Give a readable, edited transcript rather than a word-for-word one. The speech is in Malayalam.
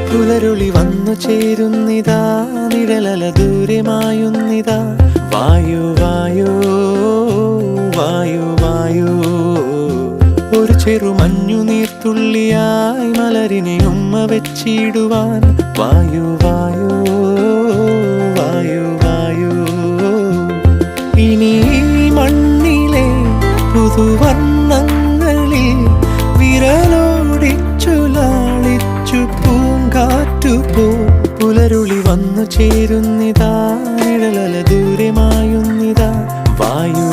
പുലരുളി വന്നു ചേരുന്നിതാ, നിഴലല ദൂരെ മായുന്നിതാ. വായു വായു വായു വായു, ഒരു ചെറു മഞ്ഞു നീർത്തുള്ളിയായി മലരിനെ ഉമ്മ വെച്ചിടുവാൻ. വായു വായു വായു വായു, ഇനി മണ്ണിലെ പുതുവർണ്ണങ്ങളിൽ വിരലോടിച്ചു ലാളിച്ചു പൂങ്കാറ്റുപോ. പുലരുളി വന്നു ചേരുന്നിതാ, നിഴലല ദൂരെ മായുന്നിതാ. വായു